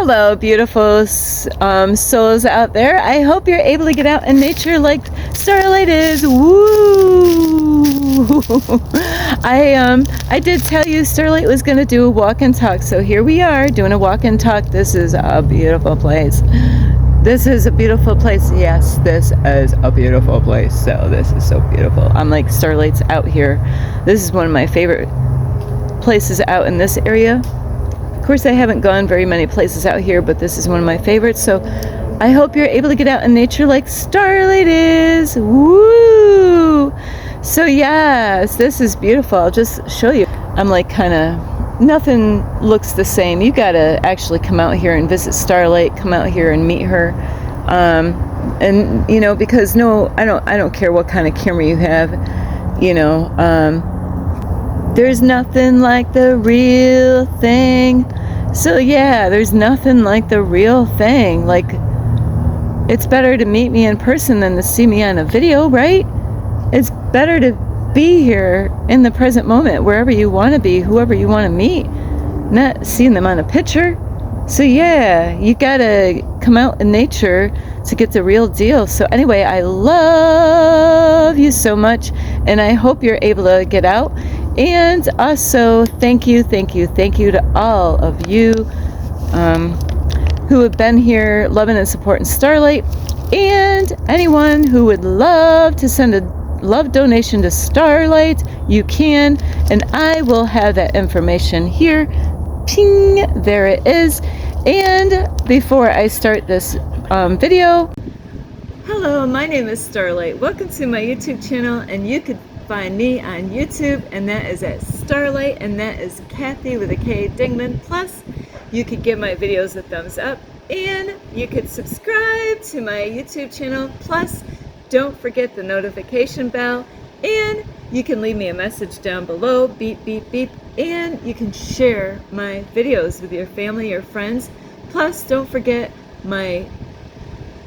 Hello, beautiful souls out there. I hope you're able to get out in nature like Starlight is. Woo! I did tell you Starlight was going to do a walk and talk, so here we are doing a walk and talk. This is a beautiful place. This is a beautiful place. Yes, this is a beautiful place. So this is so beautiful. I'm like, Starlight's out here. This is one of my favorite places out in this area. Of course, I haven't gone very many places out here, but this is one of my favorites. So I hope you're able to get out in nature like Starlight is. Woo! So yes, this is beautiful. I'll just show you. I'm like kind of, nothing looks the same. You gotta actually come out here and visit Starlight, come out here and meet her. And you know, because I don't care what kind of camera you have, you know, there's nothing like the real thing. So yeah, there's nothing like the real thing. Like, it's better to meet me in person than to see me on a video, right? It's better to be here in the present moment, wherever you want to be, whoever you want to meet, not seeing them on a picture. So yeah, you gotta come out in nature to get the real deal. So anyway, I love you so much, and I hope you're able to get out. And also, thank you to all of you who have been here loving and supporting Starlight, and anyone who would love to send a love donation to Starlight, you can, and I will have that information here. Ping, there it is. And before I start this video, hello, my name is Starlight. Welcome to my YouTube channel, and you could find me on YouTube, and that is at Starlight, and that is Kathy with a K Dingman. Plus, you could give my videos a thumbs up, and you could subscribe to my YouTube channel. Plus, don't forget the notification bell, and you can leave me a message down below, beep, beep, beep, and you can share my videos with your family or friends. Plus, don't forget my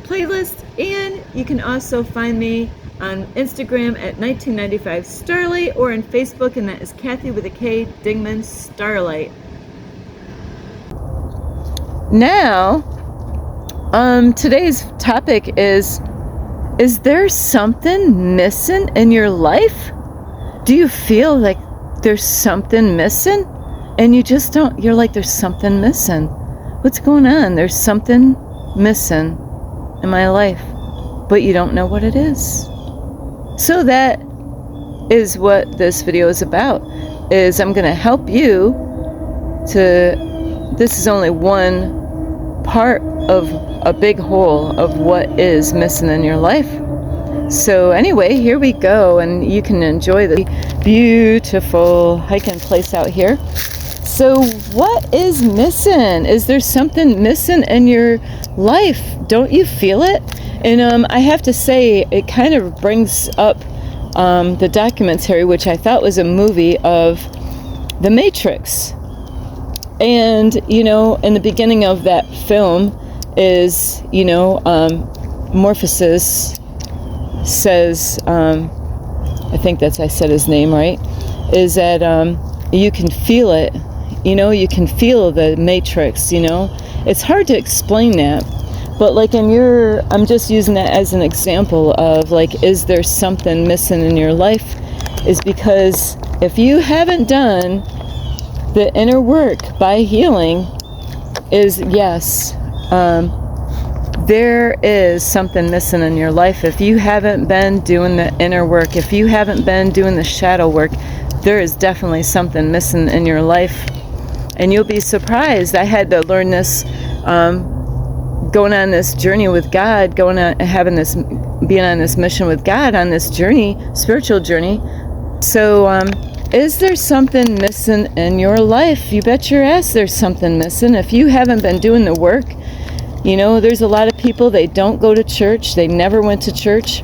playlist, and you can also find me on Instagram at 1995 Starlight, or on Facebook, and that is Kathy with a K Dingman Starlight. Now, today's topic is there something missing in your life? Do you feel like there's something missing? And you just don't, you're like, there's something missing. What's going on? There's something missing in my life, but you don't know what it is. So that is what this video is about, is I'm going to help you to, this is only one part of a big whole of what is missing in your life. So anyway, here we go, and you can enjoy the beautiful hiking place out here. So what is missing? Is there something missing in your life? Don't you feel it? And I have to say, it kind of brings up the documentary, which I thought was a movie of The Matrix. And, you know, in the beginning of that film is, you know, Morpheus says, I think that's, I said his name right, is that you can feel it, you know, you can feel the Matrix, you know. It's hard to explain that. But like I'm just using that as an example of like, is there something missing in your life? Is because if you haven't done the inner work by healing, is yes, there is something missing in your life. If you haven't been doing the inner work, if you haven't been doing the shadow work, there is definitely something missing in your life. And you'll be surprised. I had to learn this going on this journey with God, being on this mission with God, on this journey, spiritual journey. So, is there something missing in your life? You bet your ass there's something missing. If you haven't been doing the work, you know, there's a lot of people, they don't go to church, they never went to church.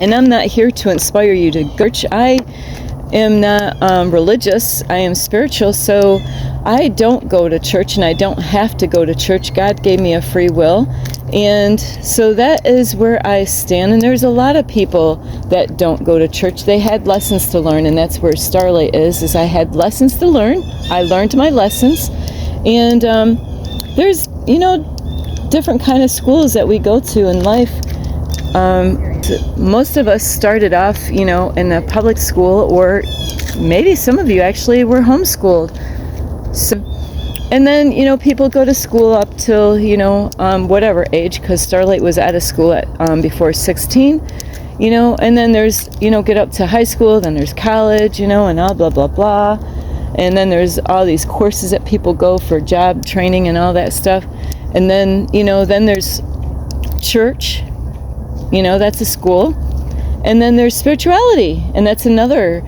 And I'm not here to inspire you to go to church. I am not religious, I am spiritual, so I don't go to church, and I don't have to go to church. God gave me a free will, and so that is where I stand. And there's a lot of people that don't go to church. They had lessons to learn, and that's where Starlight is I had lessons to learn. I learned my lessons, and there's you know, different kind of schools that we go to in life. Most of us started off, you know, in a public school, or maybe some of you actually were homeschooled. So, and then, you know, people go to school up till, you know, whatever age, because Starlight was out of school at before 16, you know, and then there's, you know, get up to high school, then there's college, you know, and all blah, blah, blah. And then there's all these courses that people go for job training and all that stuff. And then, you know, then there's church, you know, that's a school. And then there's spirituality, and that's another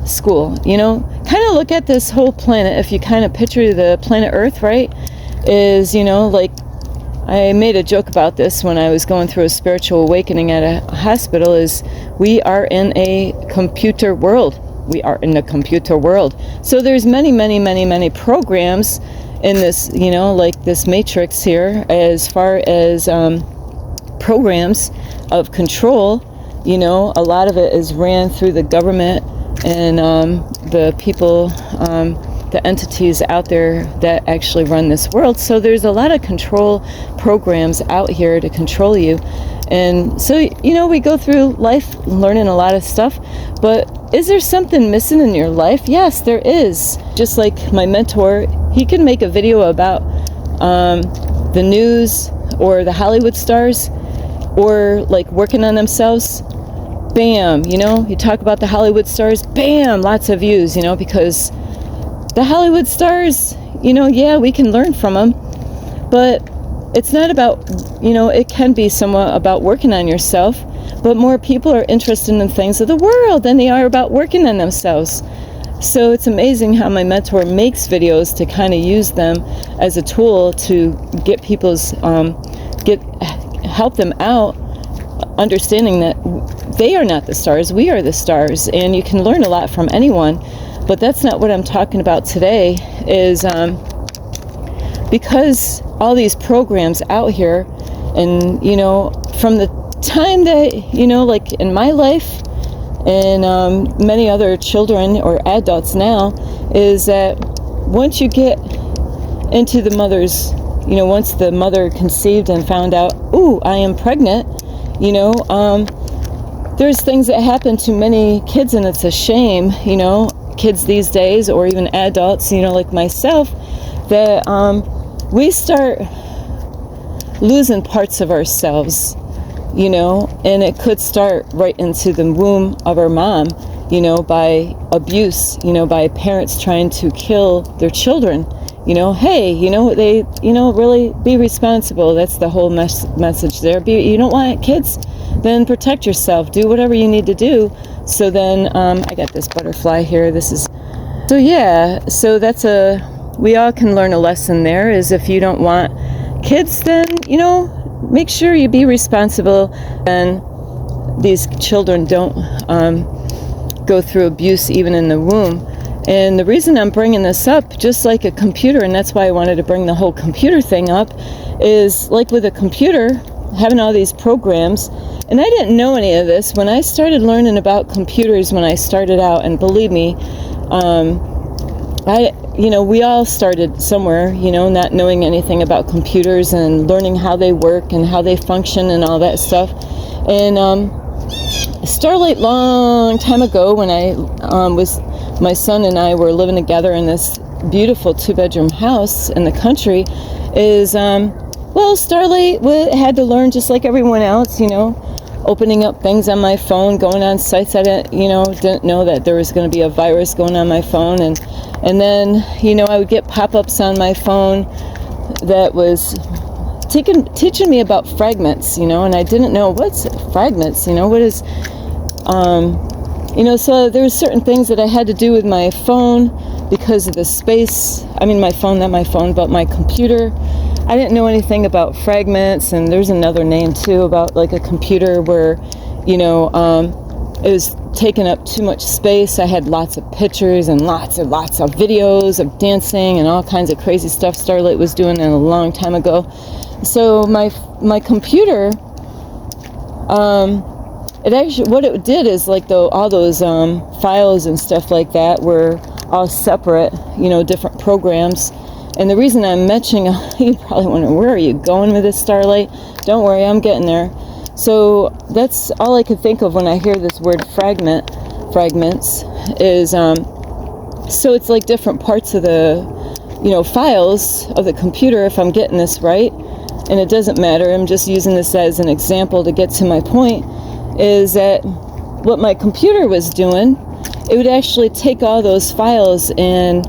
school. You know, kind of look at this whole planet. If you kind of picture the planet Earth, right, is, you know, like, I made a joke about this when I was going through a spiritual awakening at a hospital, is we are in a computer world. We are in the computer world. So there's many programs in this, you know, like this matrix here, as far as programs of control. You know, a lot of it is ran through the government and the people, the entities out there that actually run this world. So there's a lot of control programs out here to control you. And so, you know, we go through life learning a lot of stuff, but is there something missing in your life? Yes, there is. Just like my mentor, he can make a video about the news or the Hollywood stars, or like working on themselves. Bam, you know, you talk about the Hollywood stars, bam, lots of views, you know, because the Hollywood stars, you know, yeah, we can learn from them, but it's not about, you know, it can be somewhat about working on yourself, but more people are interested in things of the world than they are about working on themselves. So it's amazing how my mentor makes videos to kind of use them as a tool to get people's, help them out, understanding that they are not the stars, we are the stars, and you can learn a lot from anyone. But that's not what I'm talking about today, is because all these programs out here, and, you know, from the time that, you know, like in my life and many other children or adults now, is that once you get into the mother's, you know, once the mother conceived and found out, ooh, I am pregnant, you know, there's things that happen to many kids, and it's a shame, you know, kids these days, or even adults, you know, like myself, that we start losing parts of ourselves, you know, and it could start right into the womb of our mom, you know, by abuse, you know, by parents trying to kill their children. You know, hey, you know, they, you know, really be responsible. That's the whole message there. You don't want kids? Then protect yourself. Do whatever you need to do. So then, I got this butterfly here. This is, so yeah, so that's we all can learn a lesson there, is if you don't want kids, then, you know, make sure you be responsible, and these children don't go through abuse even in the womb. And the reason I'm bringing this up, just like a computer, and that's why I wanted to bring the whole computer thing up, is like with a computer, having all these programs, and I didn't know any of this when I started learning about computers when I started out, and believe me, you know, we all started somewhere, you know, not knowing anything about computers and learning how they work and how they function and all that stuff. And Starlight, long time ago, when I my son and I were living together in this beautiful 2-bedroom house in the country, is, well, Starlight had to learn just like everyone else, you know, opening up things on my phone, going on sites I didn't know that there was going to be a virus going on my phone, and then, you know, I would get pop-ups on my phone that was teaching me about fragments, you know, and I didn't know what's fragments, you know, what is, you know, so there were certain things that I had to do with my phone because of the space. I mean, my phone, not my phone, but my computer. I didn't know anything about fragments, and there's another name too about like a computer where, you know, it was taking up too much space. I had lots of pictures and lots of videos of dancing and all kinds of crazy stuff Starlight was doing a long time ago. So my computer, it actually, what it did is like all those files and stuff like that were all separate, you know, different programs, And the reason I'm mentioning, you probably wonder, where are you going with this, Starlight? Don't worry, I'm getting there. So that's all I could think of when I hear this word fragments, is, so it's like different parts of the, files of the computer, if I'm getting this right. And it doesn't matter, I'm just using this as an example to get to my point, is that what my computer was doing, it would actually take all those files and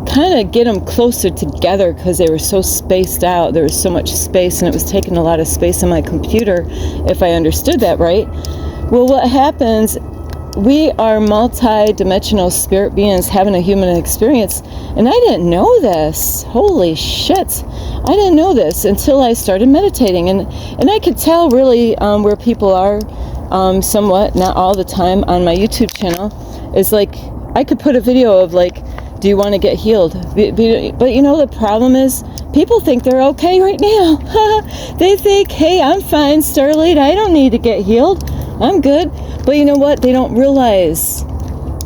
kind of get them closer together, because they were so spaced out. There was so much space, and it was taking a lot of space on my computer, if I understood that right. Well, what happens, we are multi-dimensional spirit beings having a human experience, and I didn't know this. Holy shit, I didn't know this until I started meditating, and I could tell really where people are, somewhat, not all the time, on my YouTube channel. Is like, I could put a video of like, do you want to get healed? But the problem is, people think they're okay right now. They think, hey, I'm fine, Starlight, I don't need to get healed, I'm good. But you know what? They don't realize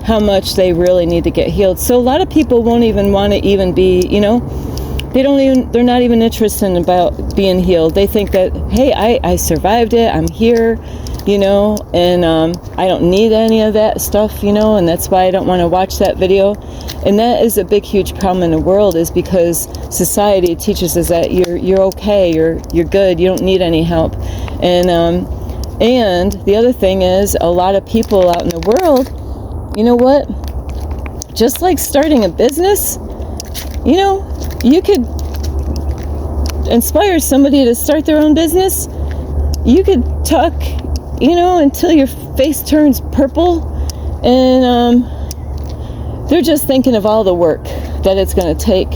how much they really need to get healed. So a lot of people won't even want to even be, they're not even interested in about being healed. They think that, hey, I survived it, I'm here, and I don't need any of that stuff, and that's why I don't want to watch that video. And that is a big, huge problem in the world, is because society teaches us that you're okay, you're good, you don't need any help. And the other thing is, a lot of people out in the world, you know what? Just like starting a business, you could inspire somebody to start their own business. You could talk, until your face turns purple, and they're just thinking of all the work that it's going to take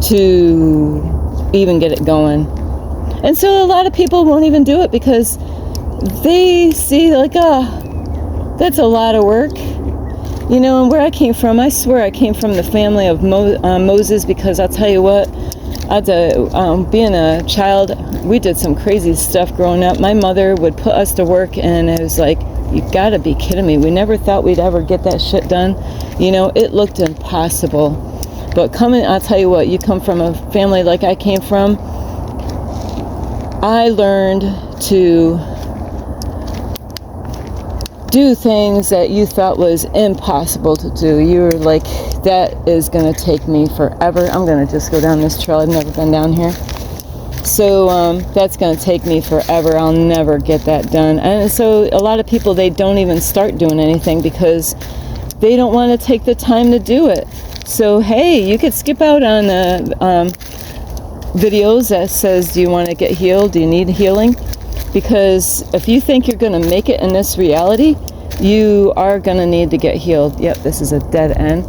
to even get it going. And so a lot of people won't even do it, because they see like, that's a lot of work. And where I came from, I swear I came from the family of Moses, because I'll tell you what, being a child, we did some crazy stuff growing up. My mother would put us to work, and it was like, you gotta be kidding me. We never thought we'd ever get that shit done. It looked impossible. But I'll tell you what, you come from a family like I came from, I learned to do things that you thought was impossible to do. You were like, that is going to take me forever. I'm going to just go down this trail. I've never been down here. So that's going to take me forever. I'll never get that done. And so a lot of people, they don't even start doing anything because they don't want to take the time to do it. So, hey, you could skip out on the videos that says, do you want to get healed? Do you need healing? Because if you think you're going to make it in this reality, you are going to need to get healed. Yep, this is a dead end.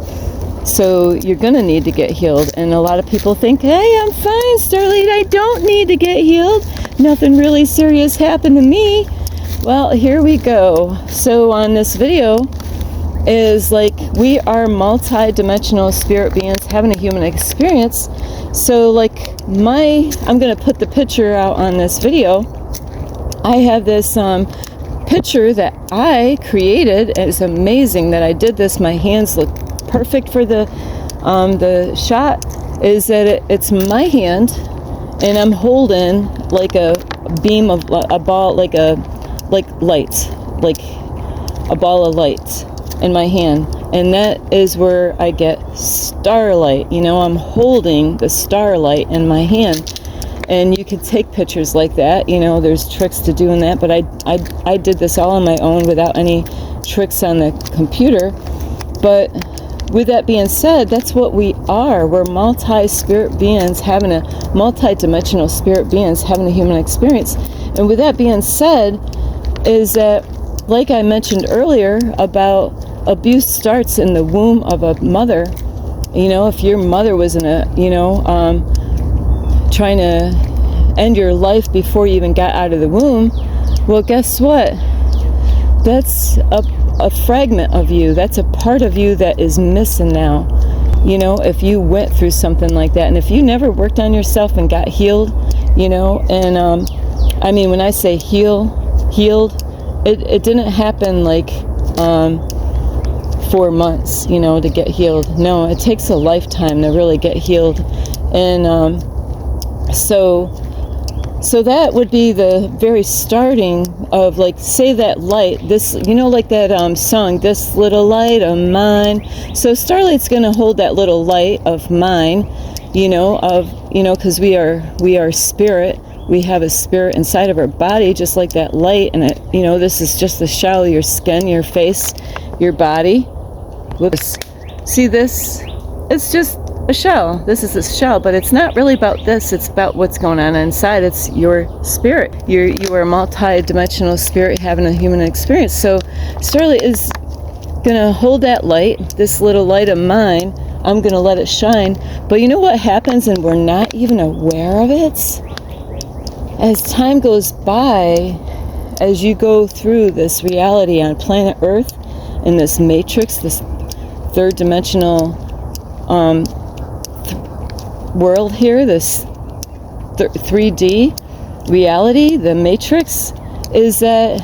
So you're going to need to get healed. And a lot of people think, hey, I'm fine, Starlight. I don't need to get healed. Nothing really serious happened to me. Well, here we go. So on this video is like, we are multi-dimensional spirit beings having a human experience. So like I'm going to put the picture out on this video. I have this picture that I created. It's amazing that I did this. My hands look perfect for the shot. Is that it's my hand, and I'm holding like a beam of a ball, like light, like a ball of light in my hand, and that is where I get starlight. I'm holding the starlight in my hand. And you can take pictures like that. There's tricks to doing that, but I did this all on my own without any tricks on the computer. But with that being said, that's what we are. We're multi-spirit beings multi-dimensional spirit beings having a human experience. And with that being said, is that, like I mentioned earlier, about abuse starts in the womb of a mother. If your mother was in trying to end your life before you even got out of the womb, well, guess what? That's a fragment of you. That's a part of you that is missing now. If you went through something like that, and if you never worked on yourself and got healed, and I mean, when I say healed, it didn't happen like 4 months, to get healed. No, it takes a lifetime to really get healed. And so that would be the very starting of, like, say that light, this, like that song, "This Little Light of Mine." So Starlight's going to hold that little light of mine, because we are spirit. We have a spirit inside of our body, just like that light. And this is just the shell, your skin, your face, your body. Whoops. See this? It's just a shell. This is a shell, but it's not really about this. It's about what's going on inside. It's your spirit. You are a multi-dimensional spirit having a human experience. So Starlight is gonna hold that light, this little light of mine. I'm gonna let it shine. But you know what happens, and we're not even aware of it? As time goes by, as you go through this reality on planet Earth, in this matrix, this third dimensional world here, this 3D reality, the matrix, is that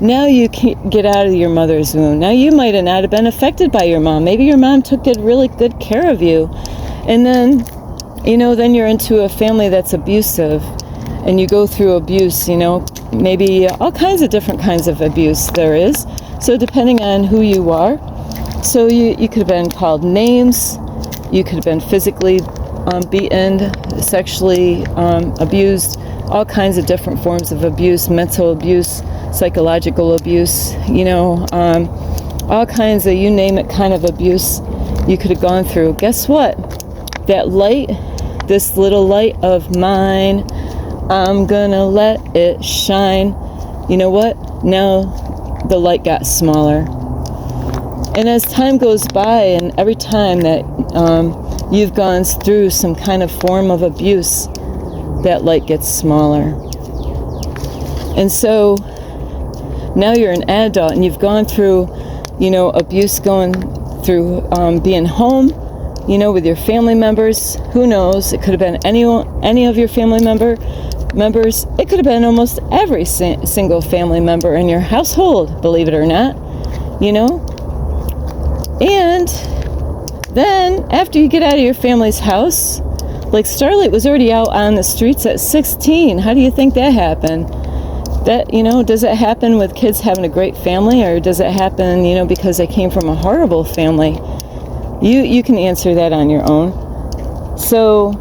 now you can get out of your mother's womb. Now you might have not have been affected by your mom. Maybe your mom took really good care of you. And then, then you're into a family that's abusive. And you go through abuse, maybe all kinds of different kinds of abuse there is. So depending on who you are. So you could have been called names. You could have been physically beaten, sexually abused, all kinds of different forms of abuse, mental abuse, psychological abuse, all kinds of, you name it, kind of abuse you could have gone through. Guess what? That light, this little light of mine, I'm gonna let it shine. You know what? Now the light got smaller. And as time goes by, and every time that you've gone through some kind of form of abuse, that light gets smaller. And so now you're an adult and you've gone through, abuse, going through being home, with your family members. Who knows? It could have been any of your family members. It could have been almost every single family member in your household, believe it or not, And then after you get out of your family's house, like Starlight was already out on the streets at 16. How do you think that happened? That, does it happen with kids having a great family, or does it happen, because they came from a horrible family? You can answer that on your own. So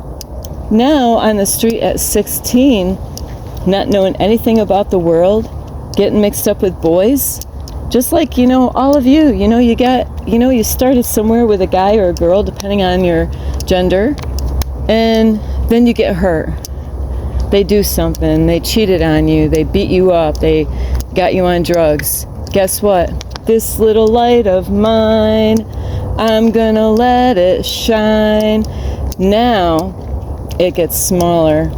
now on the street at 16, not knowing anything about the world, getting mixed up with boys, just like, all of you, you started somewhere with a guy or a girl, depending on your gender, and then you get hurt. They do something, they cheated on you, they beat you up, they got you on drugs. Guess what? This little light of mine, I'm gonna let it shine. Now it gets smaller.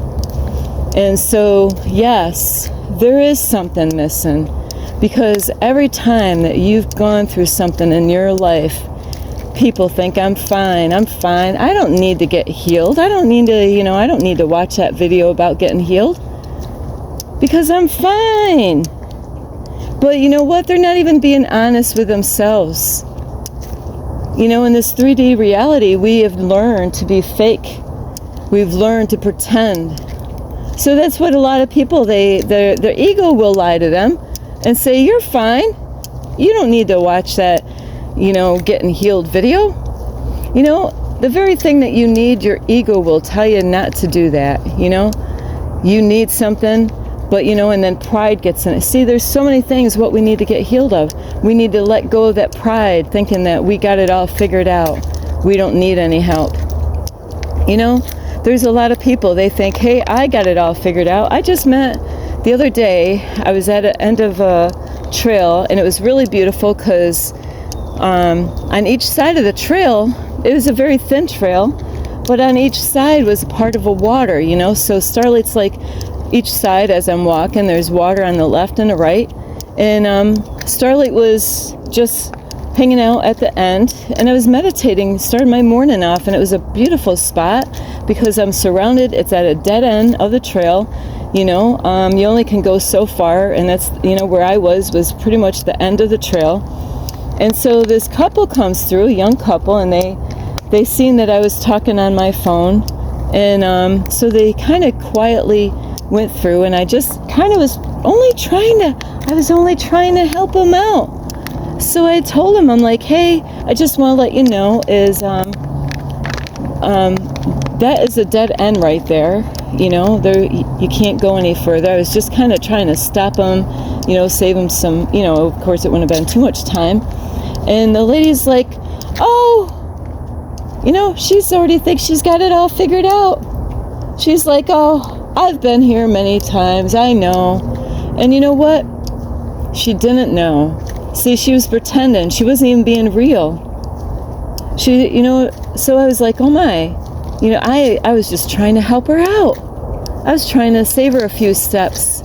And so, yes, there is something missing. Because every time that you've gone through something in your life, people think, I'm fine. I don't need to get healed. I don't need to, I don't need to watch that video about getting healed. Because I'm fine. But you know what? They're not even being honest with themselves. In this 3D reality, we have learned to be fake. We've learned to pretend. So that's what a lot of people, their ego will lie to them and say, you're fine. You don't need to watch that, getting healed video. The very thing that you need, your ego will tell you not to do that, You need something, but, and then pride gets in it. See, there's so many things what we need to get healed of. We need to let go of that pride, thinking that we got it all figured out. We don't need any help. There's a lot of people, they think, hey, I got it all figured out. I just met, the other day, I was at the end of a trail, and it was really beautiful because on each side of the trail, it was a very thin trail, but on each side was part of a water, So Starlight's like, each side as I'm walking, there's water on the left and the right. And Starlight was just hanging out at the end, and I was meditating, started my morning off, and it was a beautiful spot because I'm surrounded, it's at a dead end of the trail. You only can go so far, and that's, where I was pretty much the end of the trail. And so this couple comes through, a young couple, and they seen that I was talking on my phone, and so they kind of quietly went through, and I just kind of was only trying to help them out. So I told him, I'm like, hey, I just want to let you know is that is a dead end right there. There you can't go any further. I was just kind of trying to stop him, save him some, of course it wouldn't have been too much time. And the lady's like, oh, she's already thinks she's got it all figured out. She's like, oh, I've been here many times, I know. And you know what? She didn't know. See, she was pretending. She wasn't even being real. So I was like, oh my, I was just trying to help her out. I was trying to save her a few steps.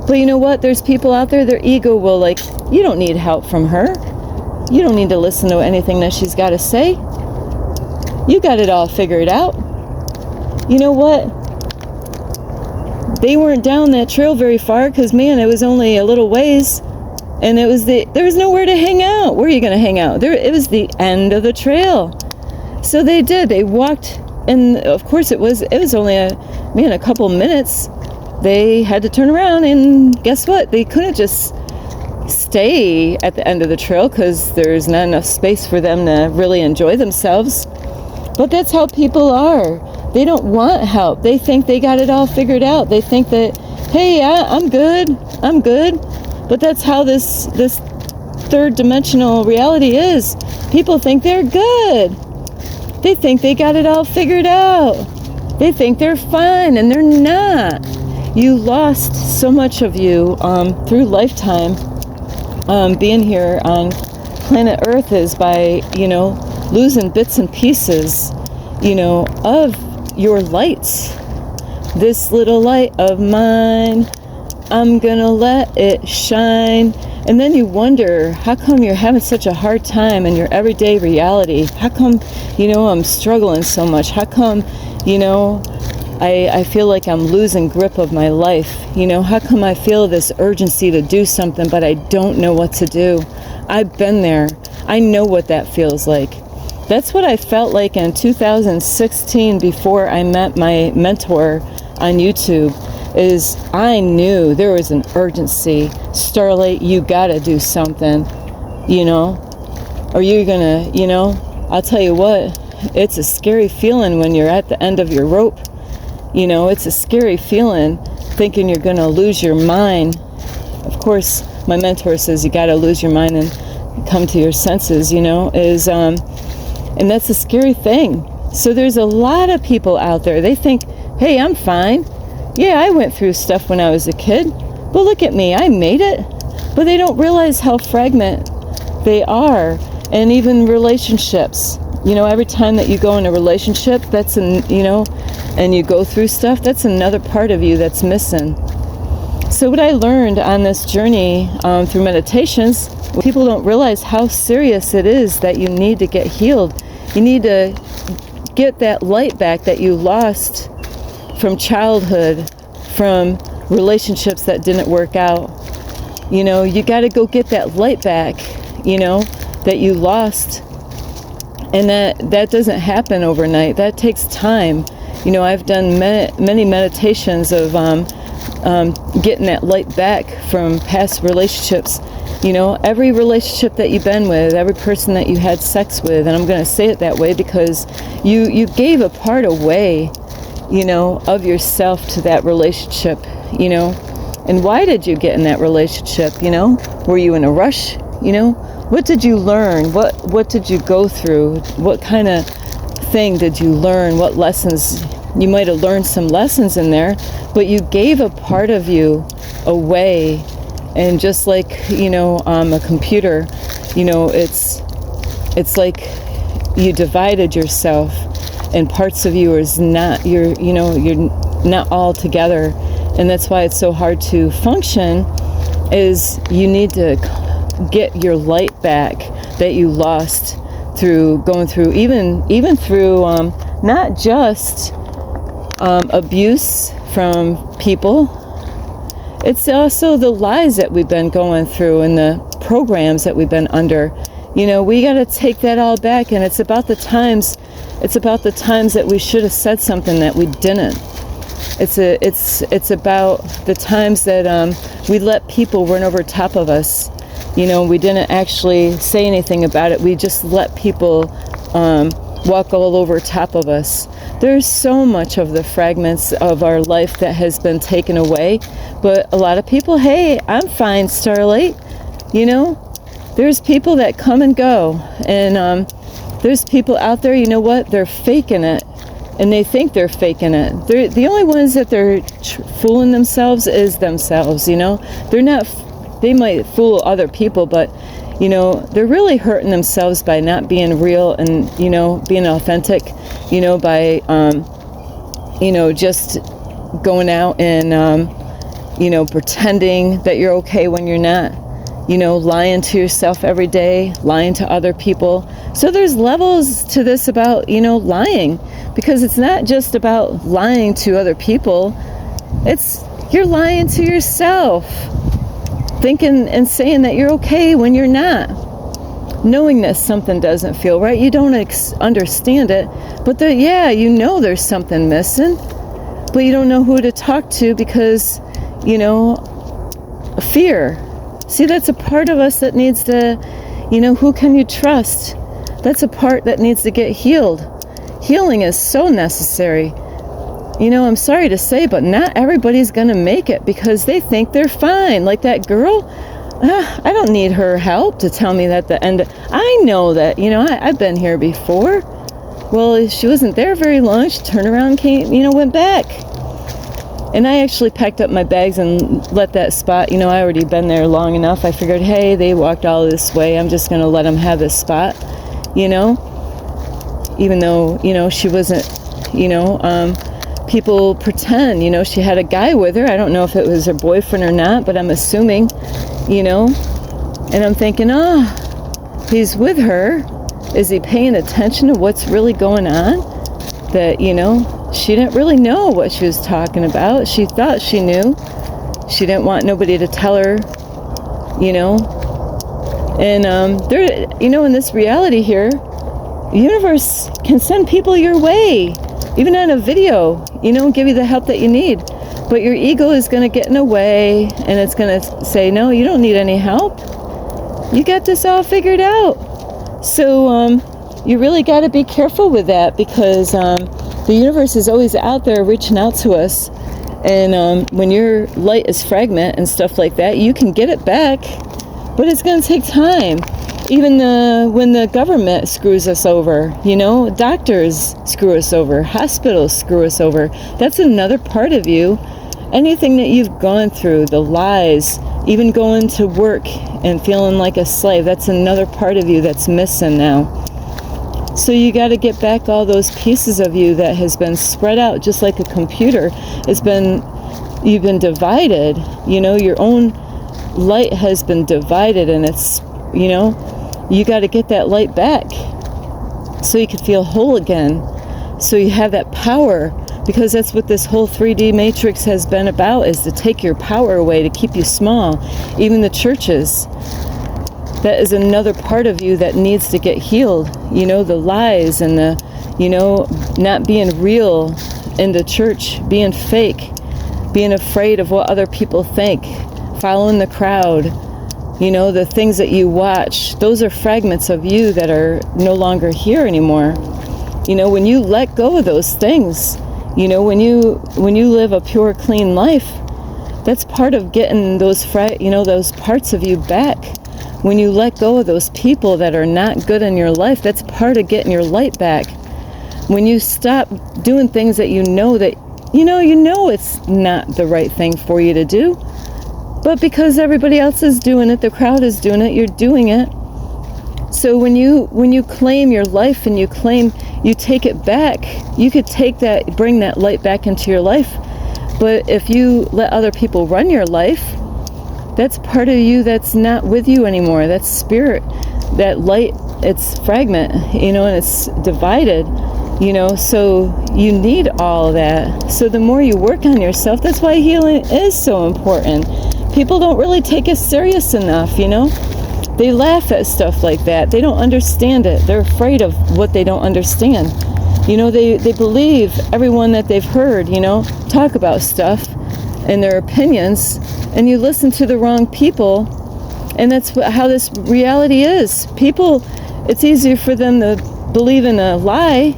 But you know what? There's people out there, their ego will like, you don't need help from her. You don't need to listen to anything that she's got to say. You got it all figured out. You know what? They weren't down that trail very far because, man, it was only a little ways. And there was nowhere to hang out. Where are you going to hang out? It was the end of the trail. So they did. They walked, and of course it was only a couple minutes. They had to turn around, and guess what? They couldn't just stay at the end of the trail because there's not enough space for them to really enjoy themselves. But that's how people are. They don't want help. They think they got it all figured out. They think that, hey, I'm good. But that's how this third dimensional reality is. People think they're good. They think they got it all figured out. They think they're fine, and they're not. You lost so much of you through lifetime. Being here on planet Earth is by, losing bits and pieces, of your lights. This little light of mine, I'm gonna let it shine. And then you wonder, how come you're having such a hard time in your everyday reality? How come, I'm struggling so much? How come, I feel like I'm losing grip of my life? How come I feel this urgency to do something, but I don't know what to do? I've been there. I know what that feels like. That's what I felt like in 2016 before I met my mentor on YouTube. Is I knew there was an urgency. Starlight, you gotta do something, or you're gonna, I'll tell you what, it's a scary feeling when you're at the end of your rope. It's a scary feeling thinking you're gonna lose your mind. Of course, my mentor says you gotta lose your mind and come to your senses, and that's a scary thing. So there's a lot of people out there, they think, hey, I'm fine. Yeah, I went through stuff when I was a kid, but look at me, I made it. But they don't realize how fragmented they are, and even relationships. Every time that you go in a relationship, that's and you go through stuff, that's another part of you that's missing. So what I learned on this journey through meditations, people don't realize how serious it is that you need to get healed. You need to get that light back that you lost from childhood, from relationships that didn't work out. You got to go get that light back, that you lost. And that doesn't happen overnight. That takes time. I've done many meditations of getting that light back from past relationships. Every relationship that you've been with, every person that you had sex with, and I'm going to say it that way because you gave a part away, of yourself to that relationship, and why did you get in that relationship, were you in a rush, what did you learn, what did you go through, what kind of thing did you learn, what lessons, you might have learned some lessons in there, but you gave a part of you away. And just like, a computer, it's like you divided yourself, and parts of you is not, you're not all together. And that's why it's so hard to function, is you need to get your light back that you lost through going through, even through not just abuse from people. It's also the lies that we've been going through and the programs that we've been under. You know, we got to take that all back, and it's about the times that we should have said something that we didn't. It's about the times that we let people run over top of us. You know, we didn't actually say anything about it. We just let people walk all over top of us. There's so much of the fragments of our life that has been taken away, but a lot of people, hey, I'm fine, Starlight. You know, there's people that come and go, and there's people out there, you know what, they're faking it, and they think they're faking it. The only ones that they're fooling themselves is themselves, you know. They're not, they might fool other people, but, you know, they're really hurting themselves by not being real and, you know, being authentic, you know, by, you know, just going out and, you know, pretending that you're okay when you're not. You know, lying to yourself every day, lying to other people. So there's levels to this about, you know, lying, because it's not just about lying to other people. It's, you're lying to yourself, thinking and saying that you're okay when you're not, knowing that something doesn't feel right. You don't understand it, but yeah, you know there's something missing, but you don't know who to talk to because, you know, fear. See, that's a part of us that needs to, you know, who can you trust? That's a part that needs to get healed. Healing is so necessary. You know, I'm sorry to say, but not everybody's going to make it because they think they're fine. Like that girl, I don't need her help to tell me that the end. I know that, you know, I've been here before. Well, she wasn't there very long. She turned around, came, you know, went back. And I actually packed up my bags and let that spot, you know, I already been there long enough. I figured, hey, they walked all this way. I'm just going to let them have this spot, you know, even though, you know, she wasn't, you know, people pretend, you know, she had a guy with her. I don't know if it was her boyfriend or not, but I'm assuming, you know, and I'm thinking, oh, he's with her. Is he paying attention to what's really going on? That, you know, she didn't really know what she was talking about. She thought she knew. She didn't want nobody to tell her, you know. And there, you know, in this reality here, the universe can send people your way, even on a video, you know, and give you the help that you need. But your ego is going to get in the way, and it's going to say, no, you don't need any help. You got this all figured out. So you really got to be careful with that, because the universe is always out there reaching out to us. And when your light is fragment and stuff like that, you can get it back, but it's going to take time. Even when the government screws us over, you know, doctors screw us over, hospitals screw us over. That's another part of you. Anything that you've gone through, the lies, even going to work and feeling like a slave, that's another part of you that's missing now. So you got to get back all those pieces of you that has been spread out, just like a computer. You've been divided, you know, your own light has been divided, and it's, you know, you got to get that light back so you can feel whole again, so you have that power, because that's what this whole 3D matrix has been about, is to take your power away, to keep you small. Even the churches, that is another part of you that needs to get healed. You know, the lies and the, you know, not being real in the church, being fake, being afraid of what other people think, following the crowd, you know, the things that you watch. Those are fragments of you that are no longer here anymore. You know, when you let go of those things, you know, when you live a pure, clean life, that's part of getting those those parts of you back. When you let go of those people that are not good in your life, that's part of getting your light back. When you stop doing things that you know it's not the right thing for you to do, but because everybody else is doing it, the crowd is doing it, you're doing it. So when you claim your life and you take it back, you could bring that light back into your life. But if you let other people run your life, that's part of you that's not with you anymore. That's spirit. That light, it's fragment, you know, and it's divided, you know, so you need all of that. So the more you work on yourself, that's why healing is so important. People don't really take us serious enough, you know. They laugh at stuff like that. They don't understand it. They're afraid of what they don't understand. You know, they believe everyone that they've heard, you know, talk about stuff and their opinions, and you listen to the wrong people, and that's how this reality is. People, it's easier for them to believe in a lie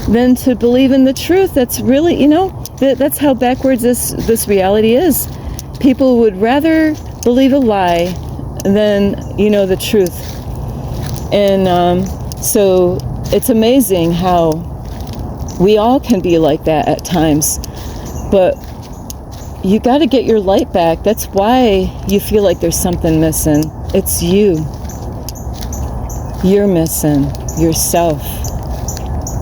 than to believe in the truth. That's really, you know, that's how backwards this reality is. People would rather believe a lie than, you know, the truth. And so it's amazing how we all can be like that at times, but you got to get your light back. That's why you feel like there's something missing. It's you. You're missing yourself,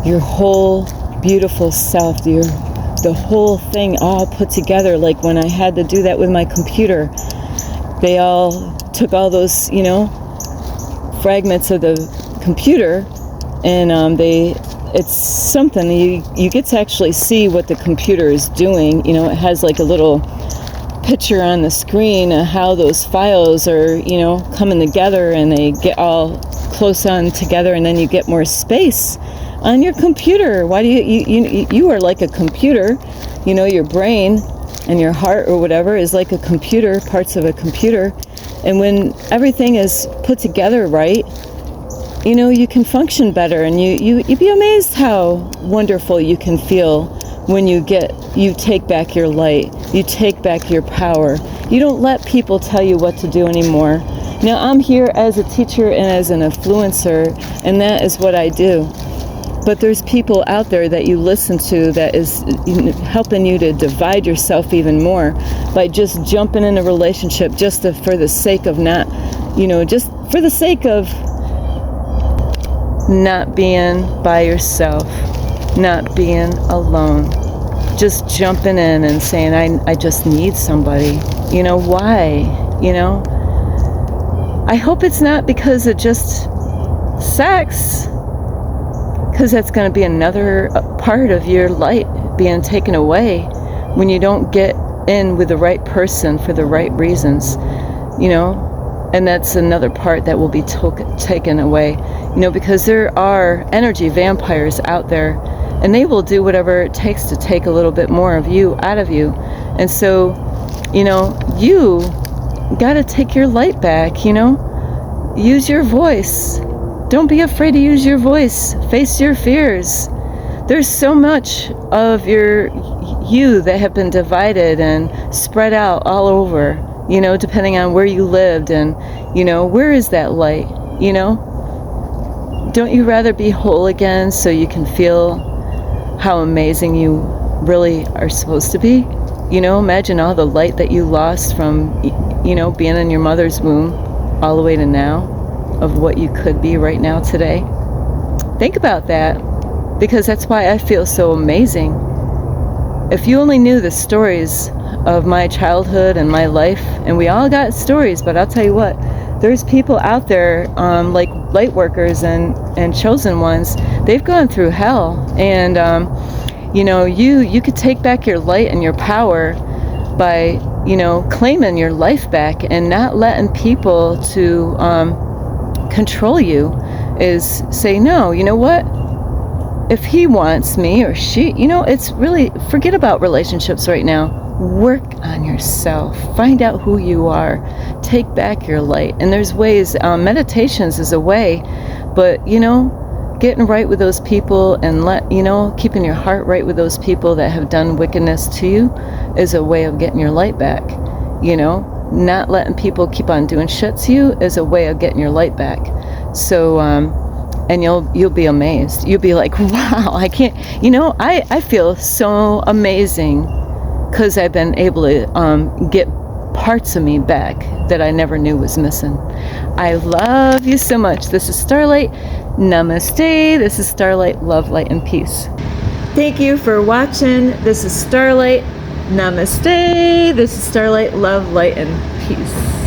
your whole beautiful self, the whole thing all put together. Like when I had to do that with my computer, they all took all those, you know, fragments of the computer, and it's something you get to actually see what the computer is doing. You know, it has like a little picture on the screen of how those files are, you know, coming together, and they get all close on together, and then you get more space on your computer. Why do you are like a computer, you know, your brain and your heart or whatever is like a computer, parts of a computer, and when everything is put together right, you know, you can function better, and you'd be amazed how wonderful you can feel when you take back your light, you take back your power. You don't let people tell you what to do anymore. Now, I'm here as a teacher and as an influencer, and that is what I do. But there's people out there that you listen to that is helping you to divide yourself even more by just jumping in a relationship just for the sake of not, you know, just for the sake of not being by yourself, not being alone, just jumping in and saying, I just need somebody. You know, why? You know, I hope it's not because of just sex, because that's going to be another part of your light being taken away when you don't get in with the right person for the right reasons, you know. And that's another part that will be taken away, you know, because there are energy vampires out there, and they will do whatever it takes to take a little bit more of you out of you. And so, you know, you got to take your light back, you know. Use your voice. Don't be afraid to use your voice. Face your fears. There's so much of you that have been divided and spread out all over, you know, depending on where you lived, and, you know, where is that light, you know? Don't you rather be whole again so you can feel how amazing you really are supposed to be? You know, imagine all the light that you lost from, you know, being in your mother's womb all the way to now, of what you could be right now today. Think about that, because that's why I feel so amazing. If you only knew the stories of my childhood and my life, and we all got stories, but I'll tell you what, there's people out there, like light workers and chosen ones, they've gone through hell, and you know, you could take back your light and your power by, you know, claiming your life back and not letting people to control you. Is say, no, you know what, if he wants me or she, you know, it's really, forget about relationships right now. Work on yourself. Find out who you are. Take back your light. And there's ways, meditations is a way, but, you know, getting right with those people and keeping your heart right with those people that have done wickedness to you is a way of getting your light back. You know, not letting people keep on doing shit to you is a way of getting your light back. So, and you'll be amazed. You'll be like, wow, I can't, you know, I feel so amazing because I've been able to get parts of me back that I never knew was missing. I love you so much. This is Starlight. Namaste. This is Starlight. Love, light, and peace. Thank you for watching. This is Starlight. Namaste. This is Starlight. Love, light, and peace.